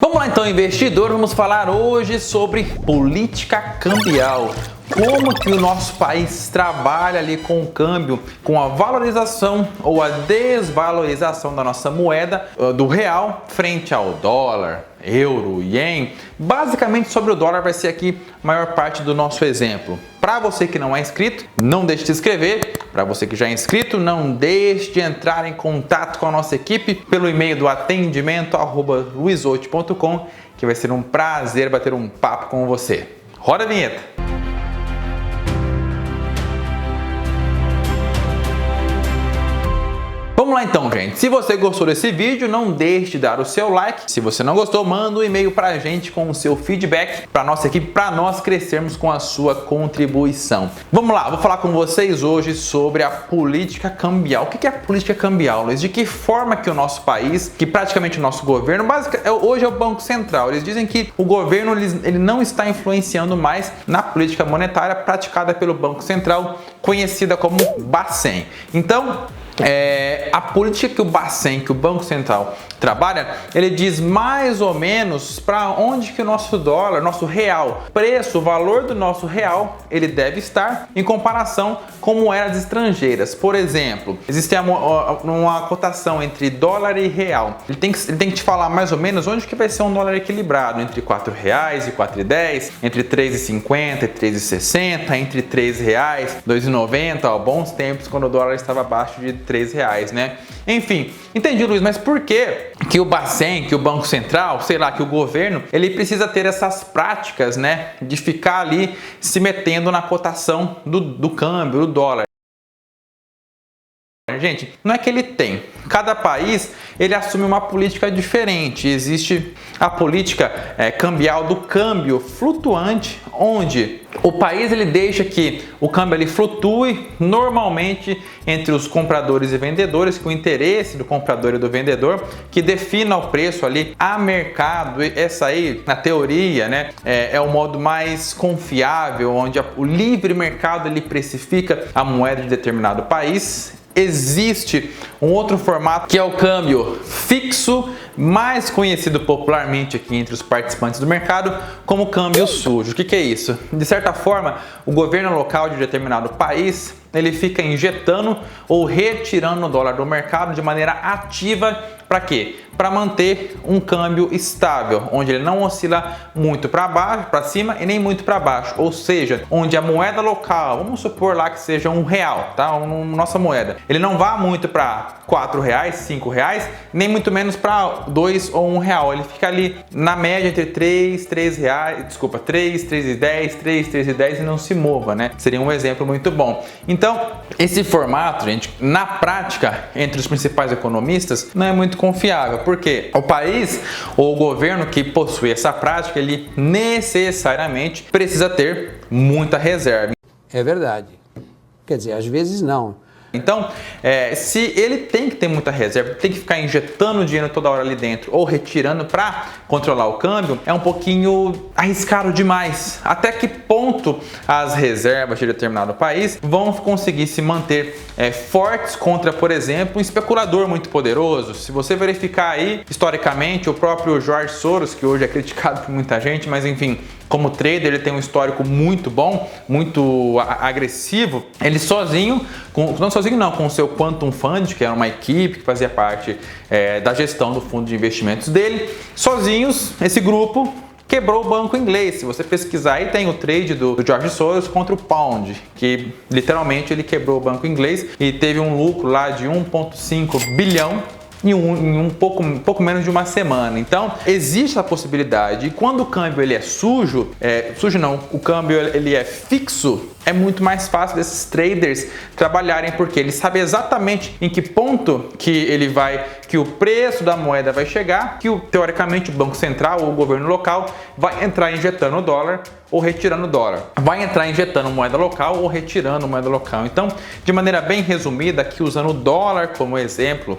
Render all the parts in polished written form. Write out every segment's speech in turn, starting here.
Vamos lá então, investidor, vamos falar hoje sobre política cambial. Como que o nosso país trabalha ali com o câmbio, com a valorização ou a desvalorização da nossa moeda, do real, frente ao dólar, euro, ien. Basicamente sobre o dólar vai ser aqui a maior parte do nosso exemplo. Para você que não é inscrito, não deixe de se inscrever. Para você que já é inscrito, não deixe de entrar em contato com a nossa equipe pelo e-mail do atendimento@luizotti.com, que vai ser um prazer bater um papo com você. Roda a vinheta! Vamos lá então, gente. Se você gostou desse vídeo, não deixe de dar o seu like. Se você não gostou, manda um e-mail pra gente com o seu feedback para nossa equipe, para nós crescermos com a sua contribuição. Vamos lá, vou falar com vocês hoje sobre a política cambial. O que é a política cambial, Luiz? De que forma que o nosso país, que praticamente o nosso governo, hoje é o Banco Central, eles dizem que o governo ele não está influenciando mais na política monetária praticada pelo Banco Central, conhecida como Bacen. Então, a política que o Bacen, que o Banco Central trabalha, ele diz mais ou menos para onde que o nosso dólar, nosso real, preço, o valor do nosso real, ele deve estar em comparação com moedas estrangeiras. Por exemplo, existe uma cotação entre dólar e real. Ele tem que te falar mais ou menos onde que vai ser um dólar equilibrado, entre R$4 e R$4,10, entre R$3,50 e R$3,60, entre R$3, R$2,90, bons tempos quando o dólar estava abaixo de R$3, né? Enfim, entendi, Luiz, mas por que o Bacen, que o Banco Central, sei lá, que o governo, ele precisa ter essas práticas, né, de ficar ali se metendo na cotação do câmbio, do dólar? Gente, não é que ele tem. Cada país ele assume uma política diferente. Existe a política cambial do câmbio flutuante, onde o país ele deixa que o câmbio ele flutue normalmente entre os compradores e vendedores, que o interesse do comprador e do vendedor que defina o preço ali a mercado. Essa aí, na teoria, né, é o modo mais confiável, onde o livre mercado ele precifica a moeda de determinado país. Existe um outro formato que é o câmbio fixo, mais conhecido popularmente aqui entre os participantes do mercado como câmbio sujo. O que é isso? De certa forma, o governo local de determinado país ele fica injetando ou retirando o dólar do mercado de maneira ativa. Para quê? Para manter um câmbio estável, onde ele não oscila muito para baixo, para cima e nem muito para baixo. Ou seja, onde a moeda local, vamos supor lá que seja R$1, tá? Nossa moeda, ele não vá muito para R$4, R$5, nem muito menos para R$2 ou R$1. Ele fica ali na média entre R$3, R$3,10, R$3,10 e não se mova, né? Seria um exemplo muito bom. Então, esse formato, gente, na prática, entre os principais economistas, não é muito confiável, porque o país ou o governo que possui essa prática, ele necessariamente precisa ter muita reserva. É verdade. Quer dizer, às vezes não. Então, se ele tem que ter muita reserva, tem que ficar injetando dinheiro toda hora ali dentro ou retirando para controlar o câmbio, é um pouquinho arriscado demais. Até que ponto as reservas de determinado país vão conseguir se manter fortes contra, por exemplo, um especulador muito poderoso? Se você verificar aí, historicamente, o próprio George Soros, que hoje é criticado por muita gente, mas enfim, como trader, ele tem um histórico muito bom, muito agressivo. Ele sozinho, com o seu Quantum Fund, que era uma equipe que fazia parte da gestão do fundo de investimentos dele, sozinhos, esse grupo quebrou o banco inglês. Se você pesquisar aí, tem o trade do George Soros contra o Pound, que literalmente ele quebrou o banco inglês e teve um lucro lá de 1,5 bilhão em pouco menos de uma semana. Então, existe a possibilidade. E quando o câmbio ele é sujo, o câmbio ele é fixo, é muito mais fácil desses traders trabalharem, porque eles sabem exatamente em que ponto que o preço da moeda vai chegar, que teoricamente o Banco Central ou o governo local vai entrar injetando o dólar ou retirando o dólar. Vai entrar injetando moeda local ou retirando moeda local. Então, de maneira bem resumida, aqui usando o dólar como exemplo,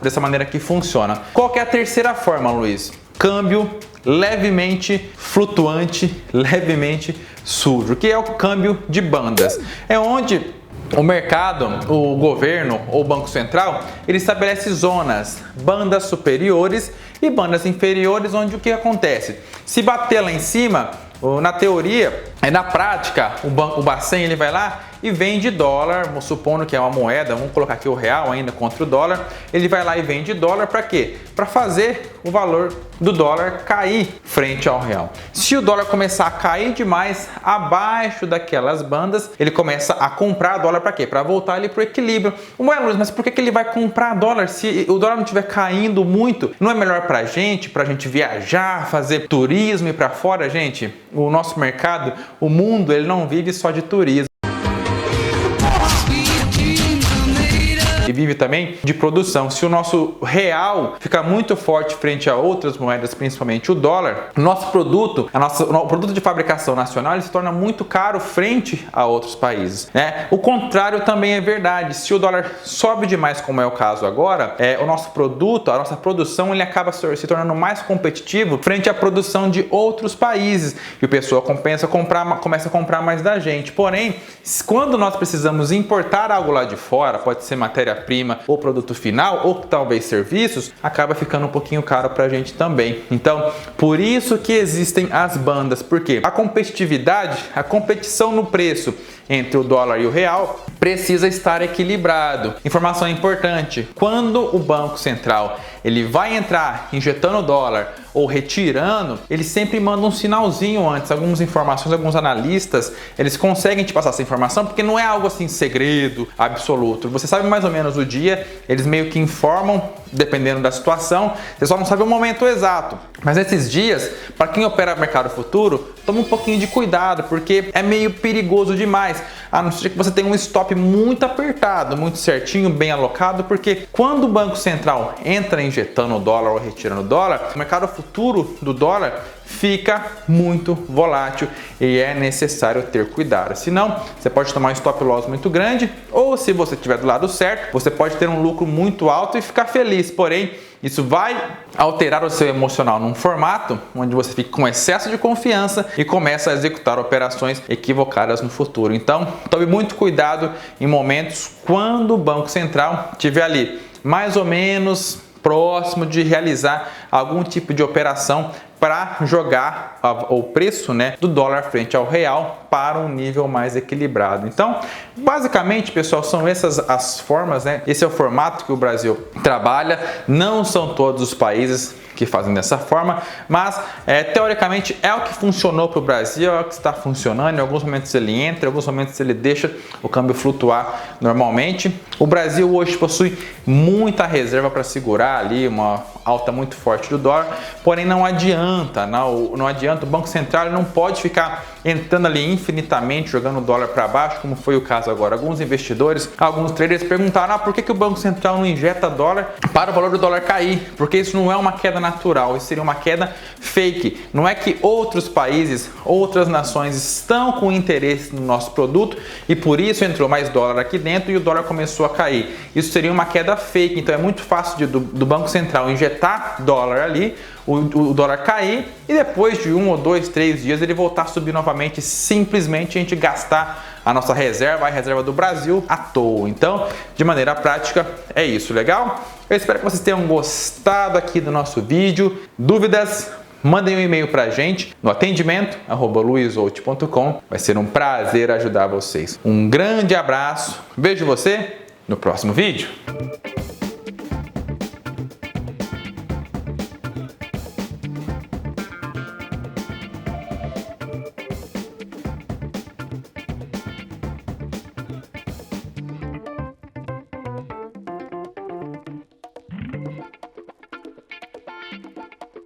dessa maneira que funciona. Qual que é a terceira forma, Luiz? Câmbio levemente flutuante, levemente sujo, que é o câmbio de bandas. É onde o mercado, o governo ou o Banco Central, ele estabelece zonas, bandas superiores e bandas inferiores, onde o que acontece? Se bater lá em cima, na teoria, na prática, o Bacen ele vai lá e vende dólar, supondo que é uma moeda, vamos colocar aqui o real ainda contra o dólar, ele vai lá e vende dólar para quê? Para fazer o valor do dólar cair frente ao real. Se o dólar começar a cair demais abaixo daquelas bandas, ele começa a comprar dólar para quê? Para voltar ali para o equilíbrio. Ué, Luiz, mas por que ele vai comprar dólar se o dólar não estiver caindo muito? Não é melhor para a gente viajar, fazer turismo e para fora, gente? O nosso mercado, o mundo, ele não vive só de turismo. E vive também de produção. Se o nosso real ficar muito forte frente a outras moedas, principalmente o dólar, o nosso produto, o produto de fabricação nacional, ele se torna muito caro frente a outros países, né? O contrário também é verdade. Se o dólar sobe demais, como é o caso agora, o nosso produto, a nossa produção, ele acaba se tornando mais competitivo frente à produção de outros países, e o pessoal começa a comprar mais da gente. Porém, quando nós precisamos importar algo lá de fora, pode ser matéria-prima ou produto final, ou talvez serviços, acaba ficando um pouquinho caro para a gente também. Então, por isso que existem as bandas, porque a competitividade, a competição no preço entre o dólar e o real precisa estar equilibrado. Informação importante: quando o Banco Central ele vai entrar injetando dólar ou retirando, ele sempre manda um sinalzinho antes, algumas informações, alguns analistas, eles conseguem te passar essa informação, porque não é algo assim segredo absoluto. Você sabe mais ou menos o dia, eles meio que informam, dependendo da situação, você só não sabe o momento exato. Mas nesses dias, para quem opera mercado futuro, toma um pouquinho de cuidado, porque é meio perigoso demais, a não ser que você tenha um stop muito apertado, muito certinho, bem alocado, porque quando o Banco Central entra injetando o dólar ou retirando o dólar, o mercado futuro do dólar fica muito volátil e é necessário ter cuidado. Senão, você pode tomar um stop loss muito grande, ou se você estiver do lado certo, você pode ter um lucro muito alto e ficar feliz. Porém, isso vai alterar o seu emocional num formato onde você fica com excesso de confiança e começa a executar operações equivocadas no futuro. Então, tome muito cuidado em momentos quando o Banco Central estiver ali mais ou menos próximo de realizar algum tipo de operação para jogar o preço, né, do dólar frente ao real para um nível mais equilibrado. Então, basicamente, pessoal, são essas as formas, né? Esse é o formato que o Brasil trabalha. Não são todos os países que fazem dessa forma, mas teoricamente é o que funcionou para o Brasil, é o que está funcionando. Em alguns momentos ele entra, em alguns momentos ele deixa o câmbio flutuar normalmente. O Brasil hoje possui muita reserva para segurar ali uma alta muito forte do dólar, porém não adianta, o Banco Central não pode ficar entrando ali infinitamente, jogando o dólar para baixo, como foi o caso agora. Alguns investidores, alguns traders perguntaram por que o Banco Central não injeta dólar para o valor do dólar cair, porque isso não é uma queda natural, isso seria uma queda fake. Não é que outros países, outras nações estão com interesse no nosso produto e por isso entrou mais dólar aqui dentro e o dólar começou a cair. Isso seria uma queda fake, então é muito fácil do Banco Central injetar dólar ali, o dólar cair e depois de 1 ou 2, 3 dias ele voltar a subir novamente, simplesmente a gente gastar a nossa reserva, a reserva do Brasil à toa. Então, de maneira prática, é isso, legal? Eu espero que vocês tenham gostado aqui do nosso vídeo. Dúvidas? Mandem um e-mail pra gente no atendimento@luizout.com. Vai ser um prazer ajudar vocês. Um grande abraço, vejo você no próximo vídeo.